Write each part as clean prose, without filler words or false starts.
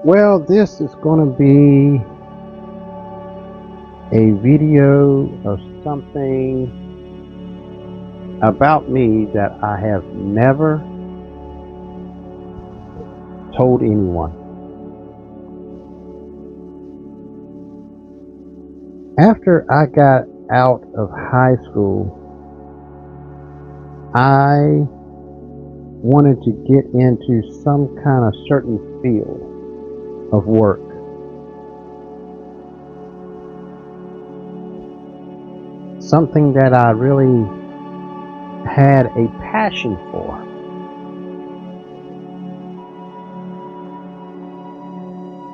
Well, this is going to be a video of something about me that I have never told anyone. After I got out of high school, I wanted to get into some kind of certain field of work. Something that I really had a passion for.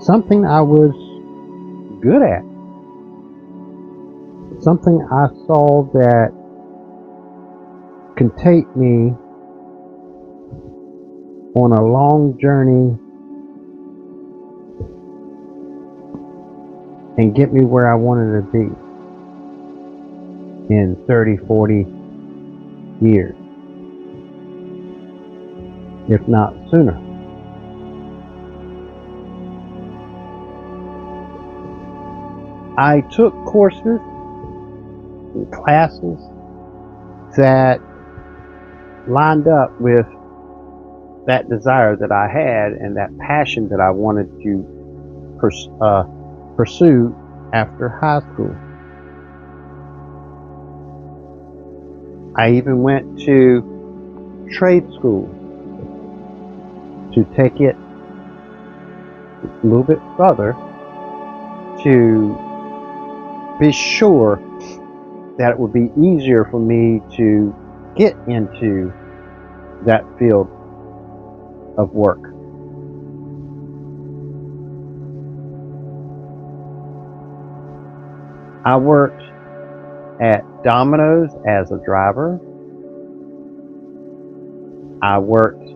Something I was good at. Something I saw that could take me on a long journey and get me where I wanted to be in 30, 40 years, if not sooner. I took courses and classes that lined up with that desire that I had and that passion that I wanted to pursue after high school. I even went to trade school to take it a little bit further to be sure that it would be easier for me to get into that field of work. I worked at Domino's as a driver. I worked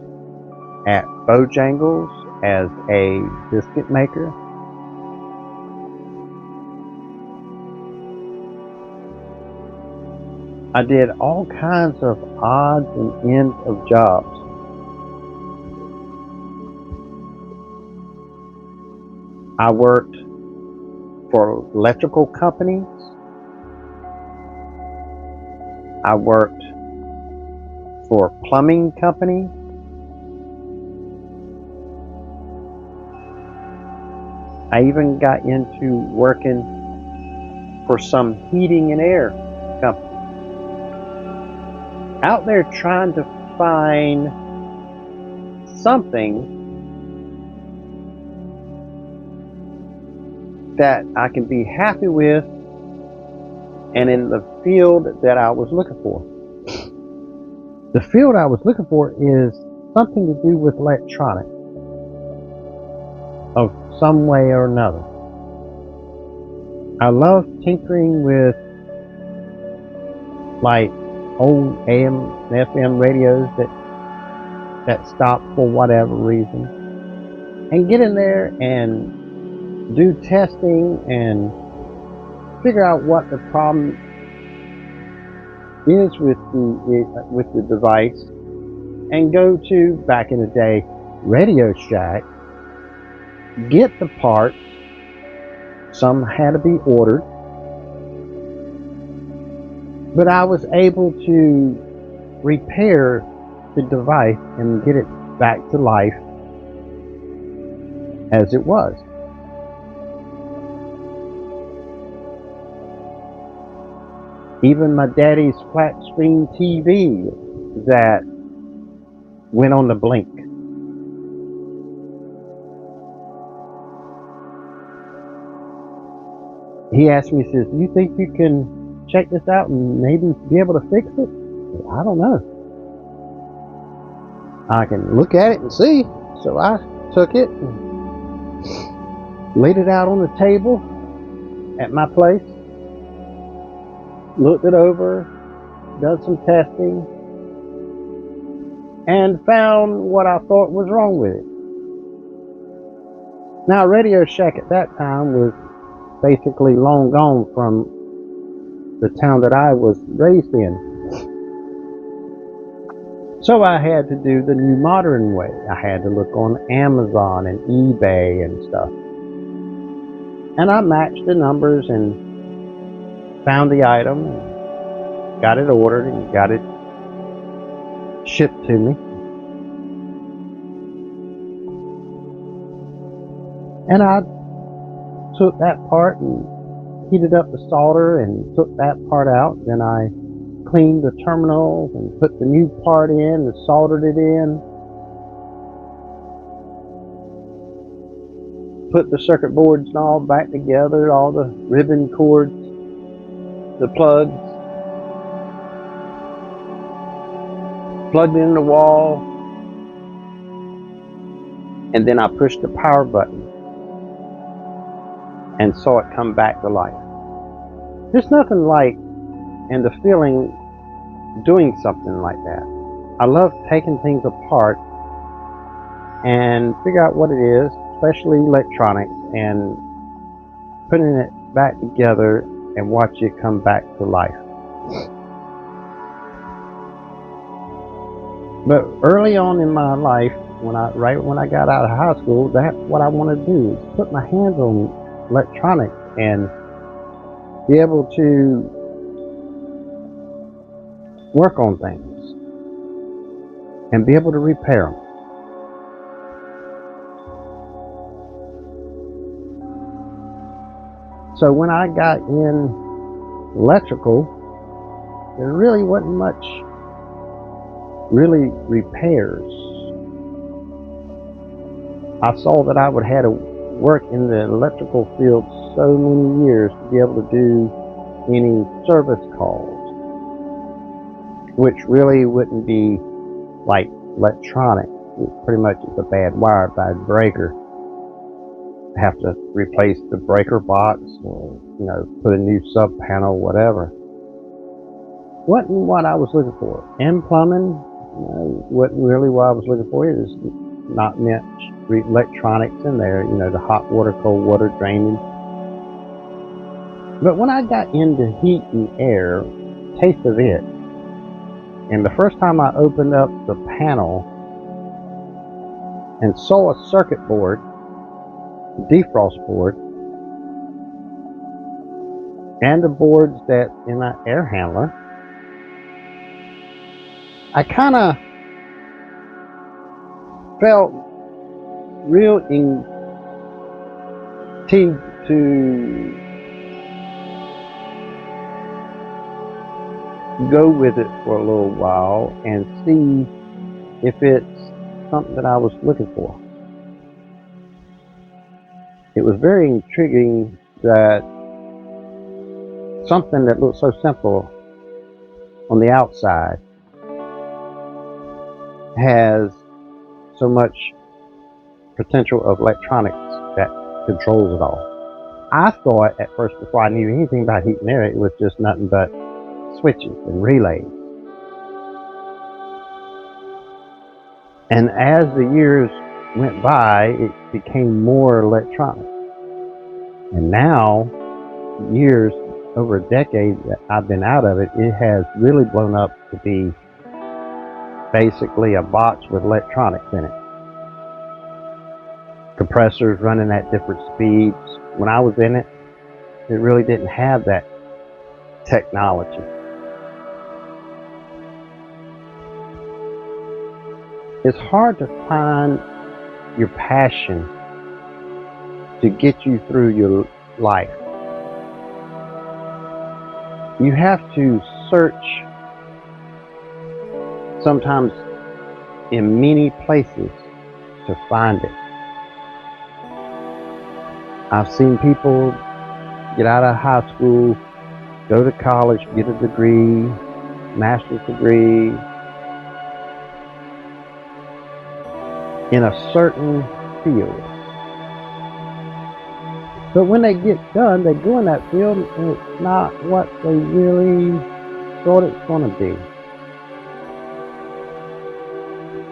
at Bojangles as a biscuit maker. I did all kinds of odds and ends of jobs. I worked for electrical companies. I worked for plumbing companies. I even got into working for some heating and air company. Out there trying to find something that I can be happy with and in the field that I was looking for. The field I was looking for is something to do with electronics of some way or another. I love tinkering with like old AM and FM radios that stop for whatever reason, and get in there and do testing and figure out what the problem is with the device, and go to, back in the day, Radio Shack, get the parts. Some had to be ordered, but I was able to repair the device and get it back to life as it was. Even my daddy's flat screen TV that went on the blink. He asked me, he says, "You think you can check this out and maybe be able to fix it?" I don't know. I can look at it and see. So I took it and laid it out on the table at my place, looked it over, done some testing, and found what I thought was wrong with it. Now, Radio Shack at that time was basically long gone from the town that I was raised in. So I had to do the new modern way. I had to look on Amazon and eBay and stuff. And I matched the numbers and found the item and got it ordered and got it shipped to me. And I took that part and heated up the solder and took that part out. Then I cleaned the terminals and put the new part in and soldered it in. Put the circuit boards and all back together, all the ribbon cords, the plugs, plugged in the wall, and then I pushed the power button and saw it come back to life. There's nothing like, and the feeling, doing something like that. I love taking things apart and figure out what it is, especially electronics, and putting it back together and watch it come back to life. But early on in my life, right when I got out of high school, that's what I want to do, is put my hands on electronics and be able to work on things and be able to repair them. So when I got in electrical, there really wasn't much really repairs. I saw that I would have to work in the electrical field so many years to be able to do any service calls, which really wouldn't be like electronic. It pretty much is a bad wire, bad breaker. Have to replace the breaker box, or put a new sub panel, whatever. Wasn't what I was looking for. And plumbing, wasn't really what I was looking for. It was not much electronics in there, the hot water, cold water, draining. But when I got into heat and air, taste of it, and the first time I opened up the panel and saw a circuit board, defrost board, and the boards that in that air handler, I kind of felt real intrigued to go with it for a little while and see if it's something that I was looking for. It was very intriguing that something that looked so simple on the outside has so much potential of electronics that controls it all. I thought at first, before I knew anything about heat and air, it was just nothing but switches and relays. And as the years went by, it became more electronic. And now, years, over a decade that I've been out of it, it has really blown up to be basically a box with electronics in it. Compressors running at different speeds. When I was in it, it really didn't have that technology. It's hard to find your passion to get you through your life. You have to search sometimes in many places to find it. I've seen people get out of high school, go to college, get a degree, master's degree, in a certain field. But when they get done, they go in that field and it's not what they really thought it's going to be.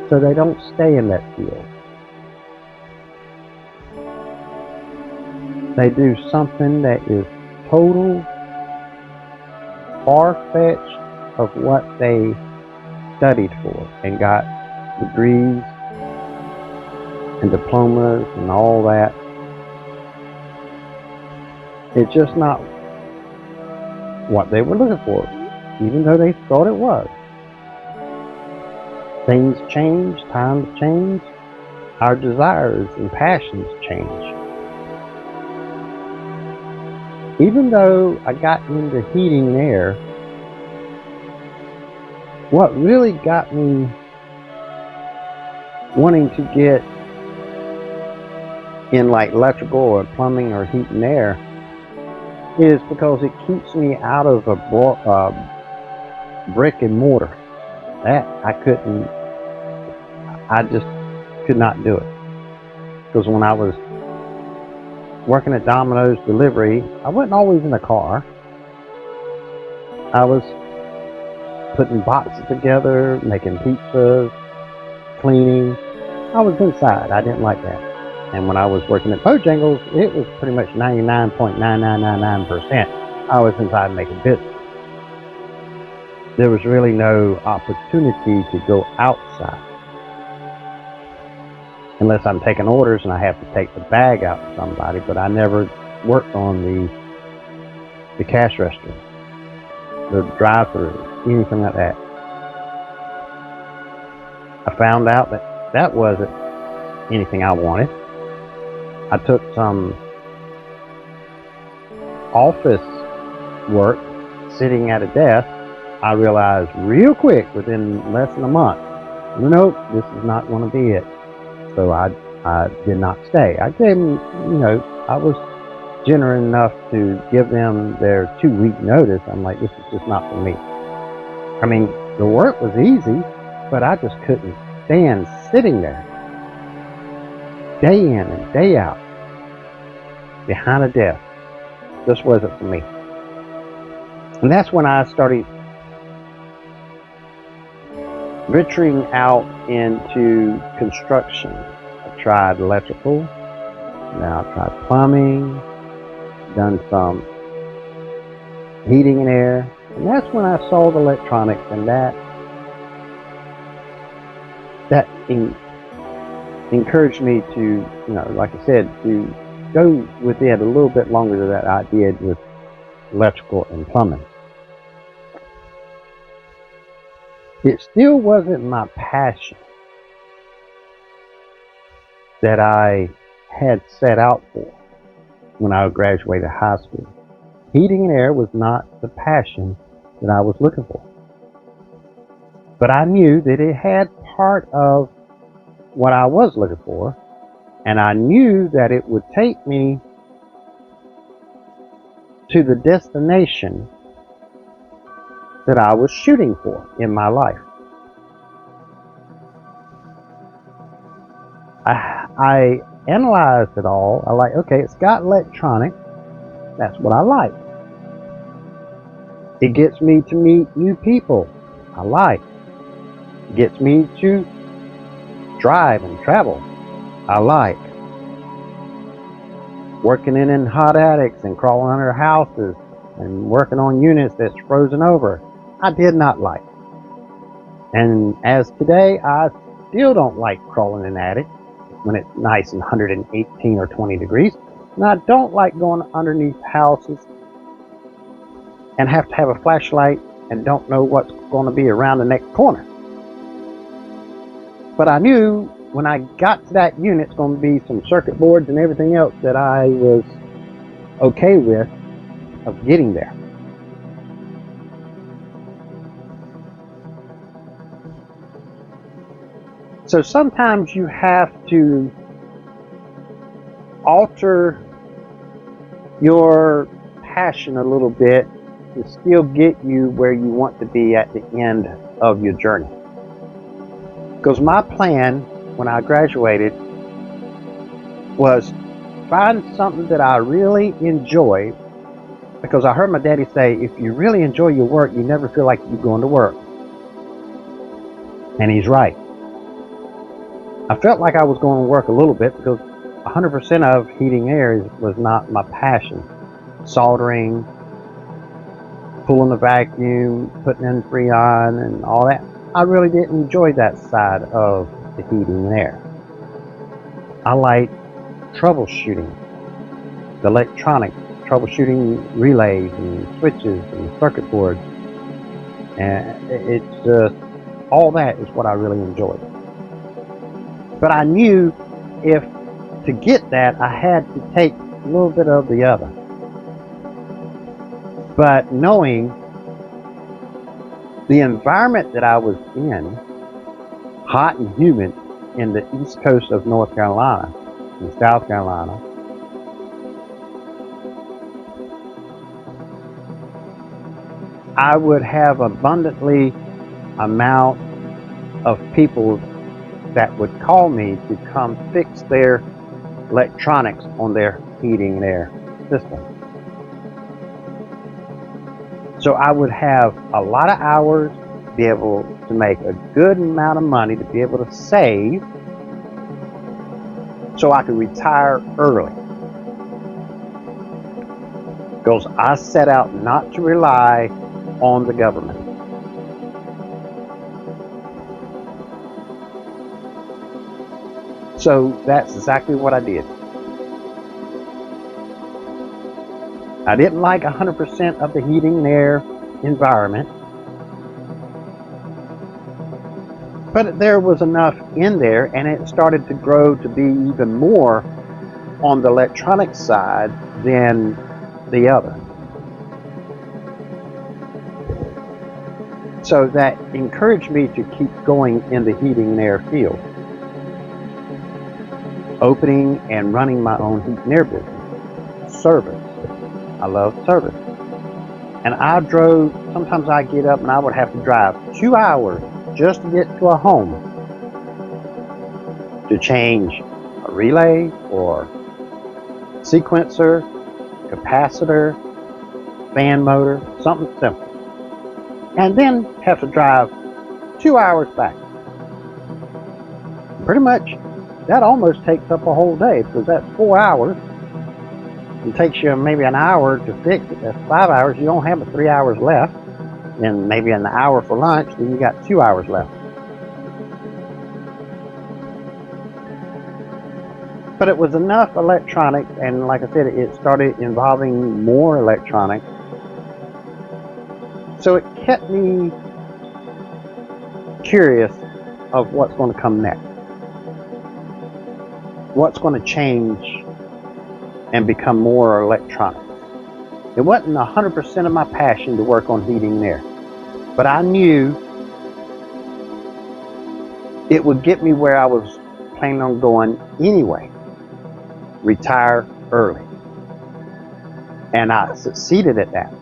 So they don't stay in that field. They do something that is total far-fetched of what they studied for and got degrees and diplomas and all that. It's just not what they were looking for, even though they thought it was. Things change, times change, our desires and passions change. Even though I got into heating and air, what really got me wanting to get in like electrical or plumbing or heat and air is because it keeps me out of a brick and mortar. That I just could not do it. Because when I was working at Domino's delivery, I wasn't always in a car. I was putting boxes together, making pizzas, cleaning. I was inside. I didn't like that. And when I was working at Bojangles, it was pretty much 99.9999%. I was inside making business. There was really no opportunity to go outside. Unless I'm taking orders and I have to take the bag out to somebody, but I never worked on the cash register, the drive-through, anything like that. I found out that that wasn't anything I wanted. I took some office work sitting at a desk. I realized real quick within less than a month, nope, this is not going to be it. So I did not stay. I gave them, I was generous enough to give them their 2-week notice. I'm like, this is just not for me. I mean, the work was easy, but I just couldn't stand sitting there day in and day out behind a desk. This wasn't for me. And that's when I started venturing out into construction. I tried electrical, now I tried plumbing, done some heating and air, and that's when I saw the electronics, and that encouraged me to, like I said, to go with it a little bit longer than that I did with electrical and plumbing. It still wasn't my passion that I had set out for when I graduated high school. Heating and air was not the passion that I was looking for. But I knew that it had part of what I was looking for, and I knew that it would take me to the destination that I was shooting for in my life. I analyzed it all. I like, okay, it's got electronic. That's what I like. It gets me to meet new people. I like. It gets me to drive and travel. I like. Working in hot attics and crawling under houses and working on units that's frozen over, I did not like. And as today, I still don't like crawling in attics when it's nice and 118 or 20 degrees. And I don't like going underneath houses and have to have a flashlight and don't know what's going to be around the next corner. But I knew when I got to that unit, it's going to be some circuit boards and everything else that I was okay with of getting there. So sometimes you have to alter your passion a little bit to still get you where you want to be at the end of your journey. Because my plan when I graduated was find something that I really enjoy, because I heard my daddy say, if you really enjoy your work, you never feel like you're going to work. And he's right. I felt like I was going to work a little bit because 100% of heating air was not my passion. Soldering, pulling the vacuum, putting in Freon and all that. I really didn't enjoy that side of the heating and air. I like troubleshooting, the electronics, troubleshooting relays and switches and circuit boards. And it's just, all that is what I really enjoyed. But I knew if to get that, I had to take a little bit of the other. But knowing the environment that I was in, hot and humid in the east coast of North Carolina and South Carolina, I would have abundantly amount of people that would call me to come fix their electronics on their heating and air system. So I would have a lot of hours, be able to make a good amount of money, to be able to save, so I could retire early. Because I set out not to rely on the government. So that's exactly what I did. I didn't like 100% of the heating and air environment, but there was enough in there, and it started to grow to be even more on the electronic side than the other. So that encouraged me to keep going in the heating and air field, opening and running my own heat and air business. Service. I love service. And I drove, sometimes I get up and I would have to drive 2 hours just to get to a home to change a relay or sequencer, capacitor, fan motor, something simple. And then have to drive 2 hours back. Pretty much, that almost takes up a whole day, because that's 4 hours. It takes you maybe an hour to fix it. That's 5 hours. You don't have 3 hours left. And maybe an hour for lunch, then you got 2 hours left. But it was enough electronics, and like I said, it started involving more electronics. So it kept me curious of what's going to come next. What's going to change and become more electronics. It wasn't 100% of my passion to work on heating and air, but I knew it would get me where I was planning on going anyway. Retire early. And I succeeded at that.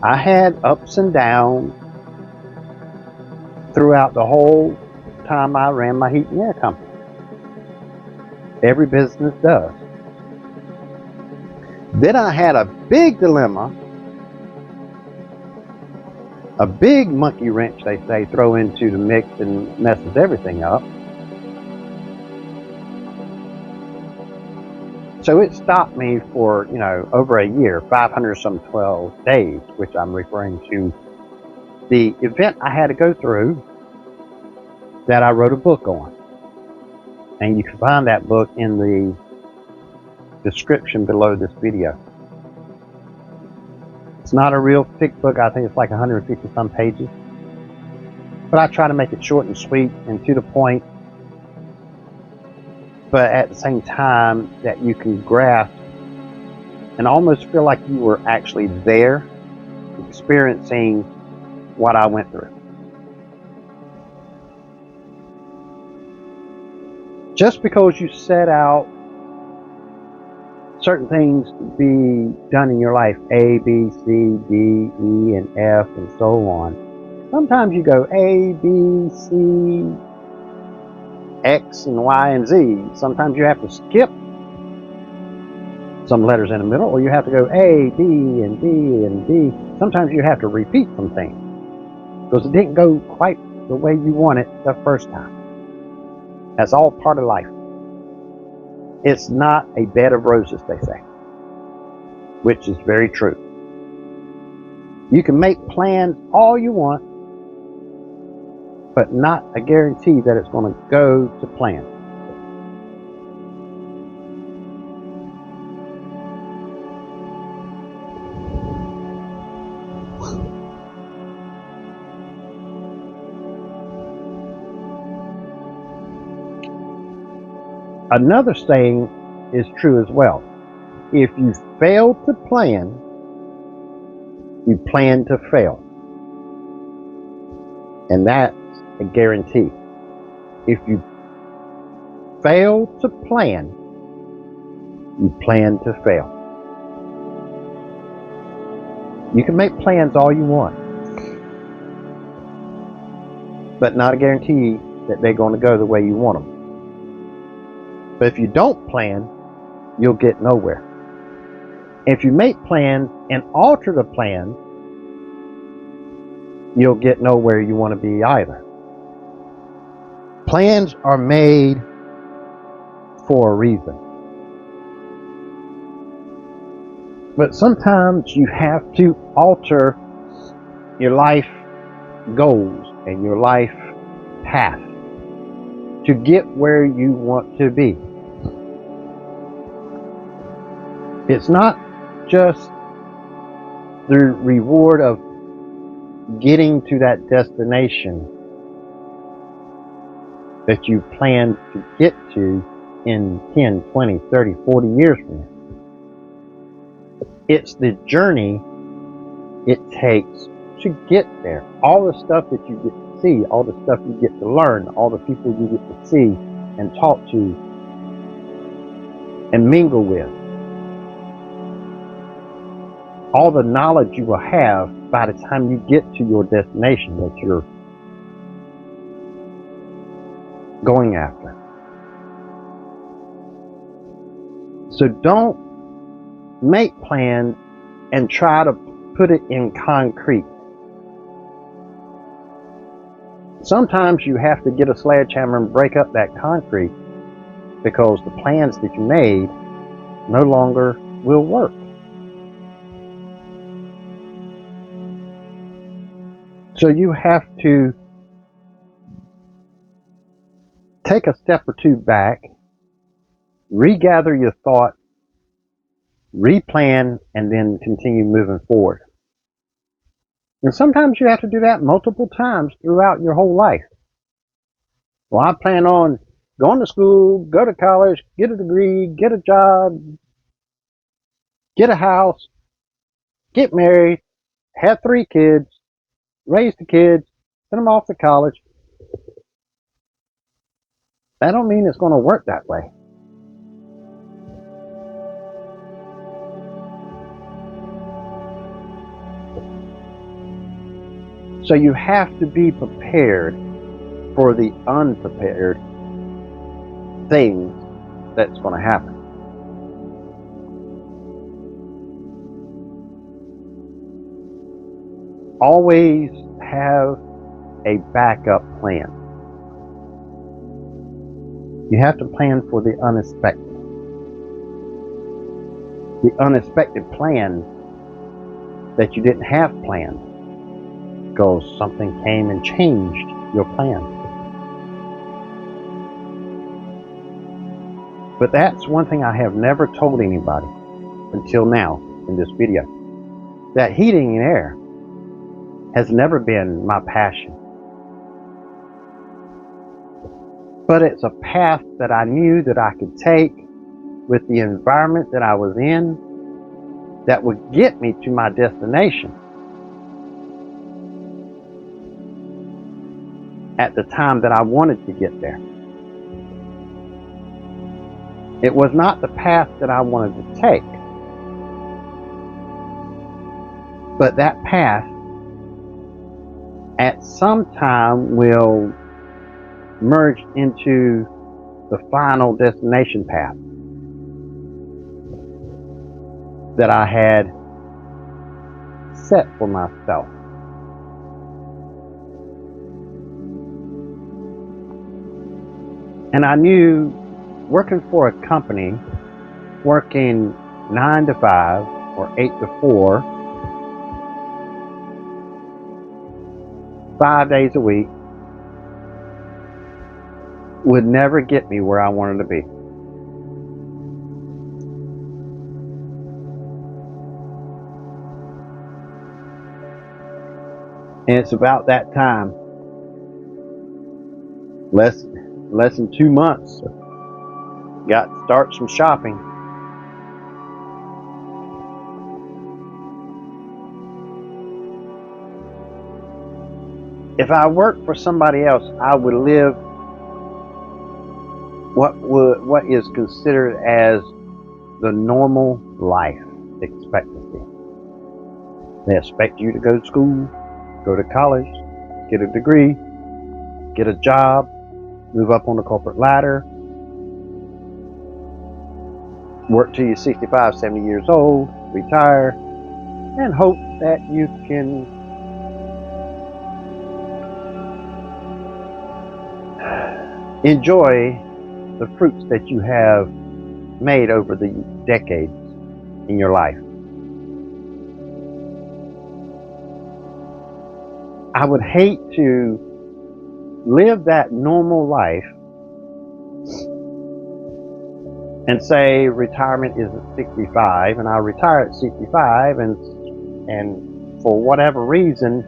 I had ups and downs throughout the whole time I ran my heat and air company. Every business does. Then I had a big dilemma, a big monkey wrench, they say, throw into the mix and messes everything up. So it stopped me for, over a year, 512 days, which I'm referring to the event I had to go through that I wrote a book on. And you can find that book in the description below this video. It's not a real thick book. I think it's like 150 some pages. But I try to make it short and sweet and to the point, but at the same time that you can grasp and almost feel like you were actually there, experiencing what I went through. Just because you set out certain things to be done in your life, A, B, C, D, E, and F, and so on, sometimes you go A, B, C, X, and Y, and Z. Sometimes you have to skip some letters in the middle, or you have to go A, B, and B, and D. Sometimes you have to repeat some things because it didn't go quite the way you want it the first time. That's all part of life. It's not a bed of roses, they say, which is very true. You can make plans all you want, but not a guarantee that it's going to go to plan. Another saying is true as well. If you fail to plan, you plan to fail. And that's a guarantee. If you fail to plan, you plan to fail. You can make plans all you want, but not a guarantee that they're going to go the way you want them. But if you don't plan, you'll get nowhere. If you make plans and alter the plan, you'll get nowhere you want to be either. Plans are made for a reason. But sometimes you have to alter your life goals and your life path to get where you want to be. It's not just the reward of getting to that destination that you plan to get to in 10, 20, 30, 40 years from now. It's the journey it takes to get there. All the stuff that you get to see, all the stuff you get to learn, all the people you get to see and talk to and mingle with. All the knowledge you will have by the time you get to your destination that you're going after. So don't make plans and try to put it in concrete. Sometimes you have to get a sledgehammer and break up that concrete because the plans that you made no longer will work. So you have to take a step or two back, regather your thoughts, replan, and then continue moving forward. And sometimes you have to do that multiple times throughout your whole life. Well, I plan on going to school, go to college, get a degree, get a job, get a house, get married, have 3 kids, raise the kids, send them off to college. That don't mean it's going to work that way. So you have to be prepared for the unprepared things that's going to happen. Always have a backup plan. You have to plan for the unexpected. The unexpected plan that you didn't have planned because something came and changed your plan. But that's one thing I have never told anybody until now in this video. That heating and air has never been my passion. But it's a path that I knew that I could take with the environment that I was in that would get me to my destination at the time that I wanted to get there. It was not the path that I wanted to take, but that path at some time will merge into the final destination path that I had set for myself. And I knew working for a company, working 9 to 5 or 8 to 4, 5 days a week, would never get me where I wanted to be. And it's about that time, less than 2 months, got to start some shopping. If I worked for somebody else, I would live what is considered as the normal life expectancy. They expect you to go to school, go to college, get a degree, get a job, move up on the corporate ladder, work till you're 65, 70 years old, retire, and hope that you can enjoy the fruits that you have made over the decades in your life. I would hate to live that normal life and say retirement is at 65, and I retire at 65, and for whatever reason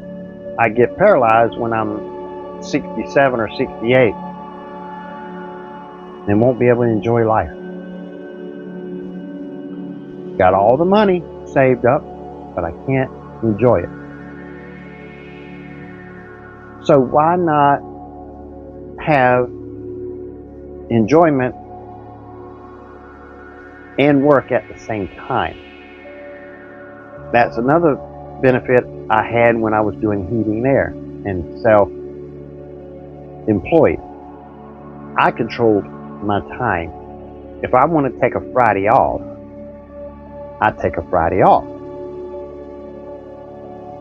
I get paralyzed when I'm 67 or 68 and won't be able to enjoy life. Got all the money saved up, but I can't enjoy it. So why not have enjoyment and work at the same time? That's another benefit I had when I was doing heating and air and self-employed. I controlled my time. If I want to take a Friday off, I take a Friday off.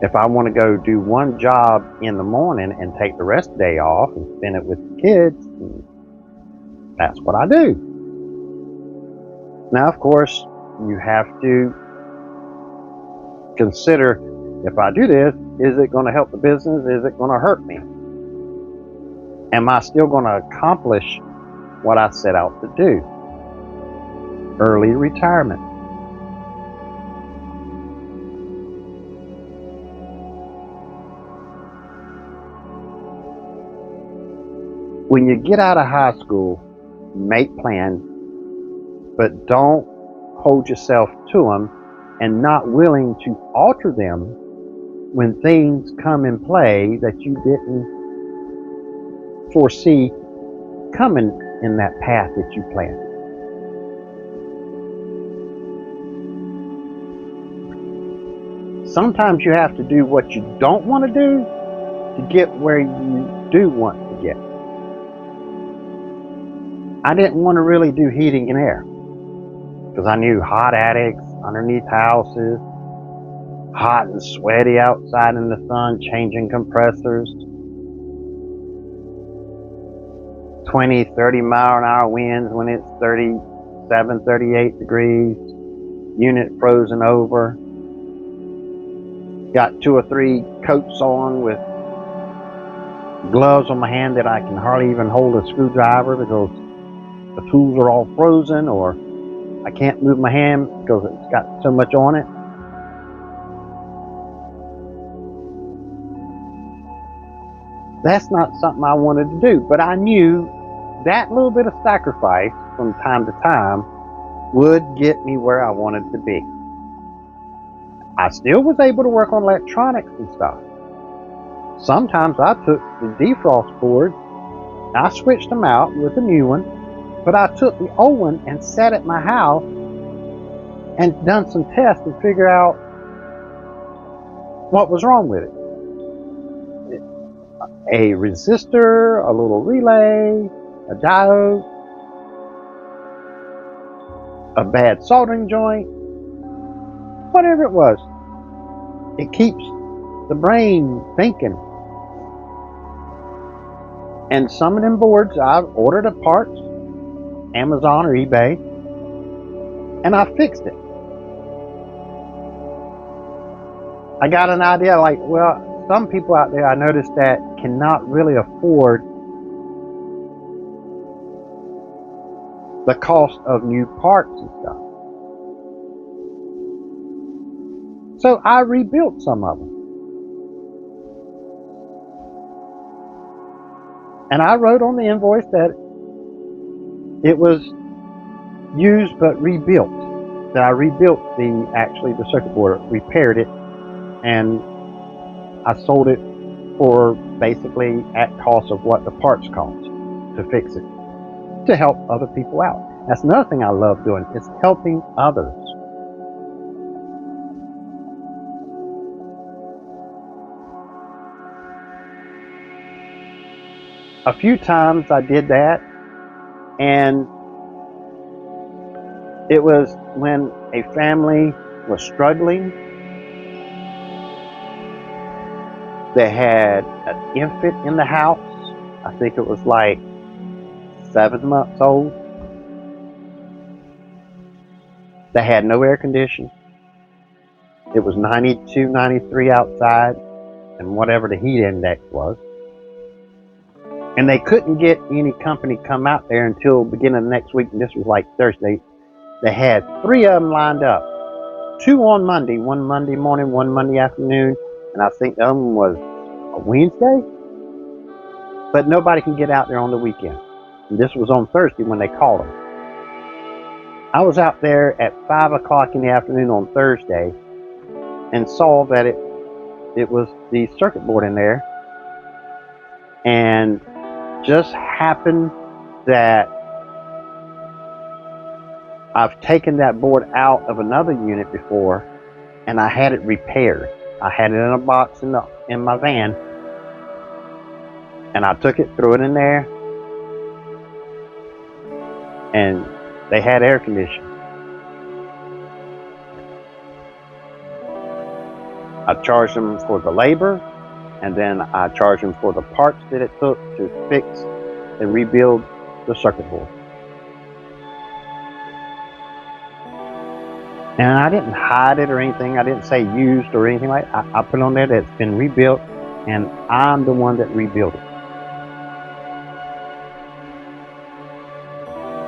If I want to go do one job in the morning and take the rest of the day off and spend it with the kids, that's what I do. Now, of course, you have to consider, if I do this, is it going to help the business? Is it going to hurt me? Am I still going to accomplish what I set out to do? Early retirement. When you get out of high school, make plans, but don't hold yourself to them and not willing to alter them when things come in play that you didn't foresee coming in that path that you planned. Sometimes you have to do what you don't want to do to get where you do want to get. I didn't want to really do heating and air because I knew hot attics, underneath houses, hot and sweaty outside in the sun, changing compressors, 20, 30 mile an hour winds when it's 37, 38 degrees, unit frozen over. Got 2 or 3 coats on with gloves on my hand that I can hardly even hold a screwdriver because the tools are all frozen, or I can't move my hand because it's got so much on it. That's not something I wanted to do, but I knew that little bit of sacrifice from time to time would get me where I wanted to be. I still was able to work on electronics and stuff. Sometimes I took the defrost board, I switched them out with a new one, but I took the old one and sat at my house and done some tests to figure out what was wrong with it. A resistor, a little relay, a diode, a bad soldering joint, whatever it was. It keeps the brain thinking. And some of them boards, I've ordered a parts, Amazon or eBay, and I fixed it. I got an idea, like, well, some people out there I noticed that cannot really afford the cost of new parts and stuff. So I rebuilt some of them. And I wrote on the invoice that it was used but rebuilt. That I rebuilt the circuit board, repaired it, and I sold it for basically at cost of what the parts cost to fix it, to help other people out. That's another thing I love doing, is helping others. A few times I did that, and it was when a family was struggling. They had an infant in the house. I think it was like 7 months old. They had no air conditioning. It was 92, 93 outside, and whatever the heat index was. And they couldn't get any company come out there until beginning of next week, and this was like Thursday. They had 3 of them lined up. 2 on Monday, one Monday morning, one Monday afternoon, and I think the other one was a Wednesday. But nobody can get out there on the weekend. And this was on Thursday when they called them. I was out there at 5 o'clock in the afternoon on Thursday and saw that it was the circuit board in there, and just happened that I've taken that board out of another unit before, and I had it repaired. I had it in a box in my van, and I took it, threw it in there, and they had air conditioning. I charged them for the labor, and then I charged them for the parts that it took to fix and rebuild the circuit board. And I didn't hide it or anything. I didn't say used or anything like that. I put on there that it's been rebuilt, and I'm the one that rebuilt it.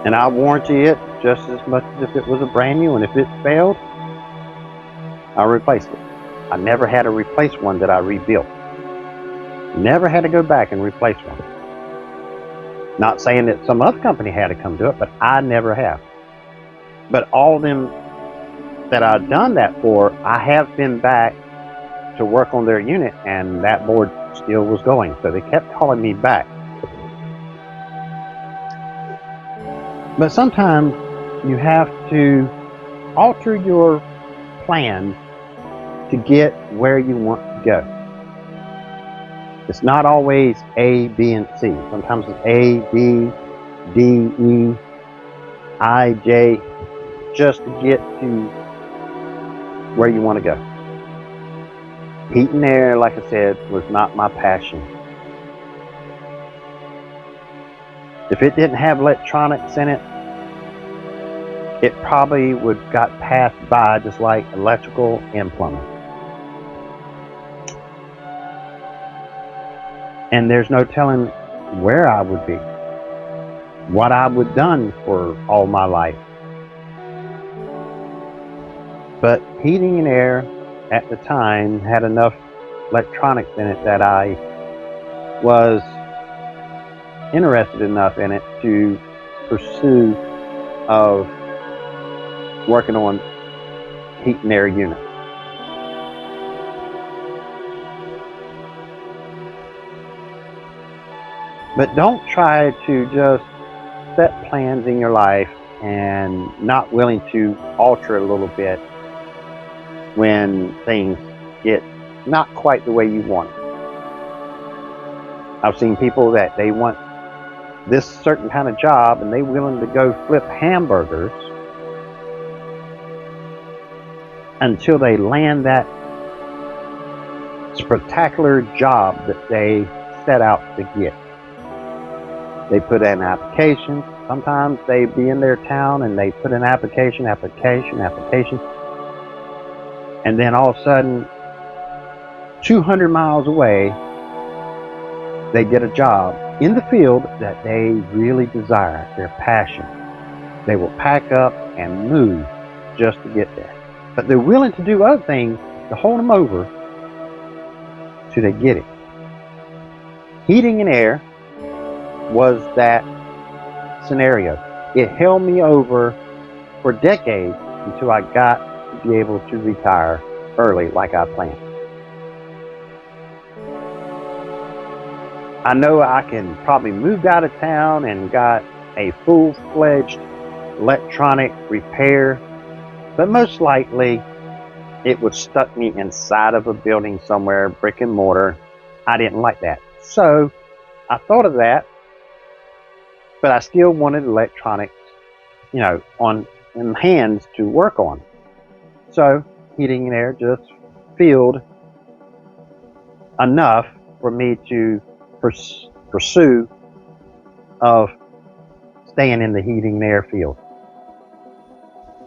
And I warranty it just as much as if it was a brand new, and if it failed, I'll replace it. I never had to replace one that I rebuilt. Never had to go back and replace one. Not saying that some other company had to come do it, but I never have. But all of them that I've done that for, I have been back to work on their unit, and that board still was going. So they kept calling me back. But sometimes you have to alter your plan to get where you want to go. It's not always A, B, and C. Sometimes it's A, B, D, E, I, J, just to get to where you want to go. Heat and air, like I said, was not my passion. If it didn't have electronics in it, it probably would got passed by just like electrical and plumbing. And there's no telling where I would be, what I would have done for all my life. But heating and air at the time had enough electronics in it that I was interested enough in it to pursue of working on heat and air units. But don't try to just set plans in your life and not willing to alter a little bit when things get not quite the way you want it. I've seen people that they want this certain kind of job, and they're willing to go flip hamburgers until they land that spectacular job that they set out to get. They put in applications. Sometimes they be in their town and they put an application, and then all of a sudden, 200 miles away, they get a job in the field that they really desire, their passion. They will pack up and move just to get there. But they're willing to do other things to hold them over till they get it. Heating and air was that scenario. It held me over for decades until I got to be able to retire early like I planned. I know I can probably moved out of town and got a full-fledged electronic repair, but most likely it would stuck me inside of a building somewhere, brick and mortar. I didn't like that. So I thought of that, but I still wanted electronics, in hands to work on. So heating and air just filled enough for me to pursue of staying in the heating and air field.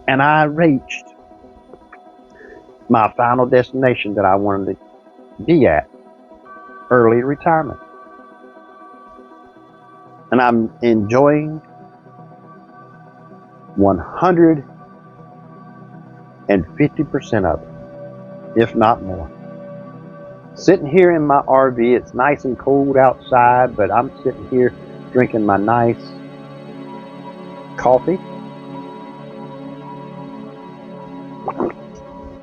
And I reached my final destination that I wanted to be at, early retirement. And I'm enjoying 150% of it, if not more. Sitting here in my RV, it's nice and cold outside, but I'm sitting here drinking my nice coffee,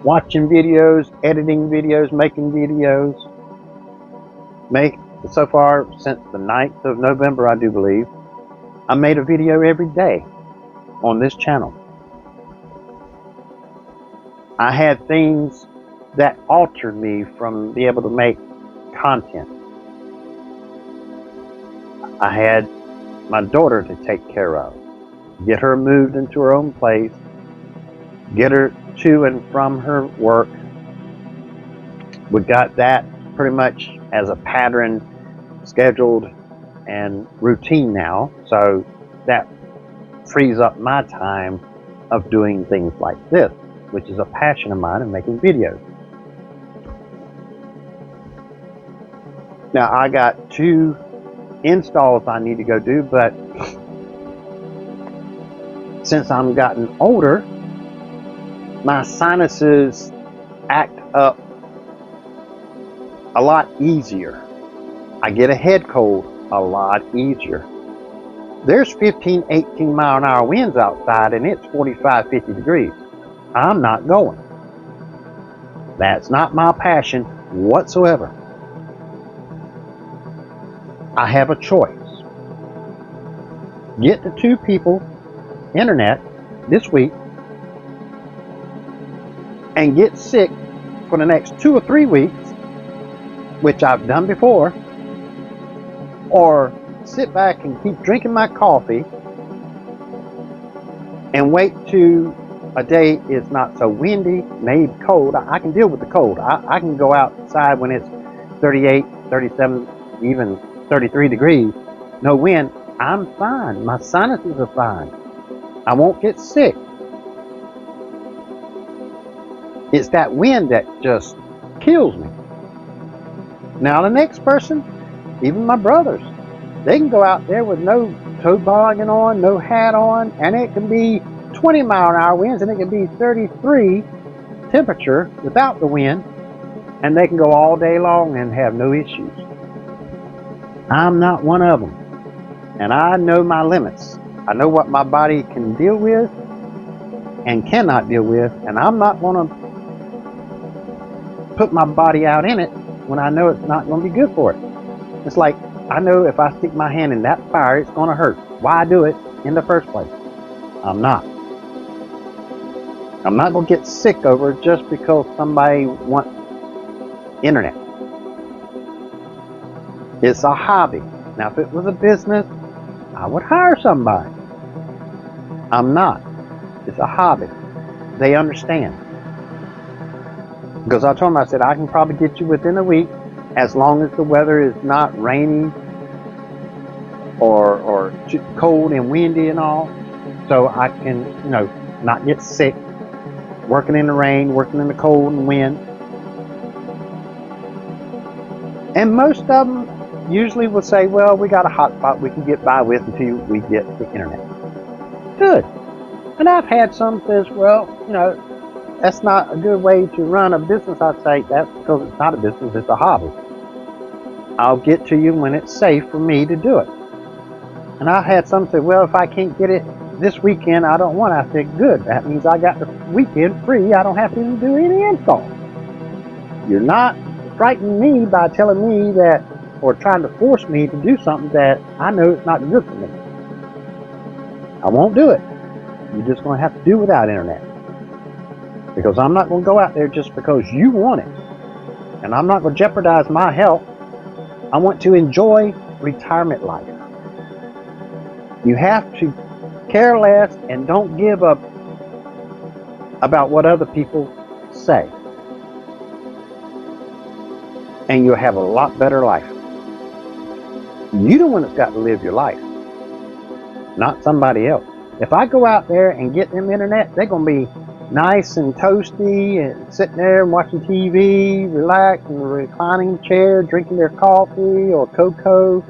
watching videos, editing videos, making videos. So far, since the 9th of November, I do believe, I made a video every day on this channel. I had things that altered me from being able to make content. I had my daughter to take care of, get her moved into her own place, get her to and from her work. We got that pretty much as a pattern, scheduled and routine now, so that frees up my time of doing things like this, which is a passion of mine, of making videos. Now I got 2 installs I need to go do, but since I'm gotten older, my sinuses act up a lot easier. I get a head cold a lot easier. There's 15, 18 mile an hour winds outside and it's 45, 50 degrees. I'm not going. That's not my passion whatsoever. I have a choice. Get the 2 people internet this week and get sick for the next 2 or 3 weeks, which I've done before, or sit back and keep drinking my coffee and wait till a day is not so windy, maybe cold. I can deal with the cold. I can go outside when it's 38, 37, even 33 degrees, no wind. I'm fine. My sinuses are fine. I won't get sick. It's that wind that just kills me. Now the next person, even my brothers, they can go out there with no toboggan on, no hat on, and it can be 20 mile an hour winds and it can be 33 temperature without the wind, and they can go all day long and have no issues. I'm not one of them, and I know my limits. I know what my body can deal with and cannot deal with, and I'm not going to put my body out in it when I know it's not going to be good for it. It's like, I know if I stick my hand in that fire, it's going to hurt. Why do it in the first place? I'm not. I'm not going to get sick over it just because somebody wants internet. It's a hobby. Now, if it was a business, I would hire somebody. I'm not. It's a hobby. They understand. Because I told them, I said, I can probably get you within a week as long as the weather is not rainy or cold and windy and all. So I can, not get sick, working in the rain, working in the cold and wind. And most of them usually will say, well, we got a hot spot we can get by with until we get the internet. Good. And I've had some says, well, that's not a good way to run a business. I'd say that's because it's not a business, it's a hobby. I'll get to you when it's safe for me to do it. And I had some say, well, if I can't get it this weekend, I don't want it. I said, good. That means I got the weekend free. I don't have to even do any install. You're not frightening me by telling me that, or trying to force me to do something that I know it's not good for me. I won't do it. You're just going to have to do without internet. Because I'm not going to go out there just because you want it. And I'm not going to jeopardize my health. I want to enjoy retirement life. You have to care less and don't give up about what other people say. And you'll have a lot better life. You're the one that's got to live your life, not somebody else. If I go out there and get them internet, they're going to be nice and toasty and sitting there and watching TV, relaxed in a reclining chair, drinking their coffee or cocoa,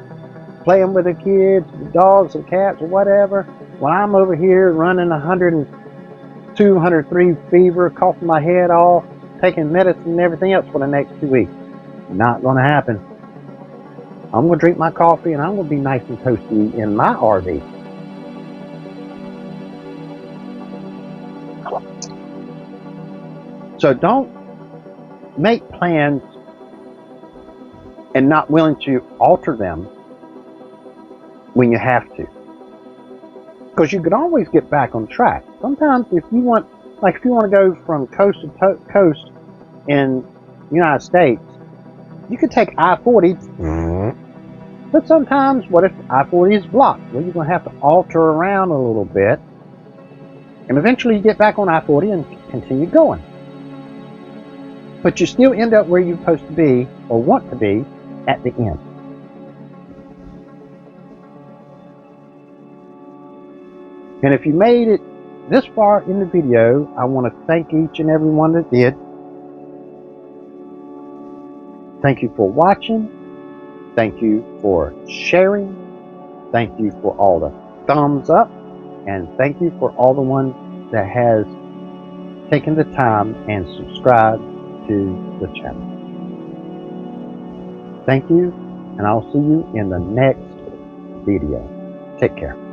playing with their kids, the dogs and cats or whatever. When I'm over here running 102, 103 fever, coughing my head off, taking medicine and everything else for the next 2 weeks. Not going to happen. I'm going to drink my coffee and I'm going to be nice and toasty in my RV. So don't make plans and not willing to alter them when you have to. Because you can always get back on track. Sometimes if you want to go from coast to coast in the United States, you could take I-40. But sometimes, what if I-40 is blocked? Well, you're going to have to alter around a little bit. And eventually you get back on I-40 and continue going. But you still end up where you're supposed to be, or want to be, at the end. And if you made it this far in the video, I want to thank each and every one that did. Thank you for watching. Thank you for sharing. Thank you for all the thumbs up. And thank you for all the ones that has taken the time and subscribed to the channel. Thank you, and I'll see you in the next video. Take care.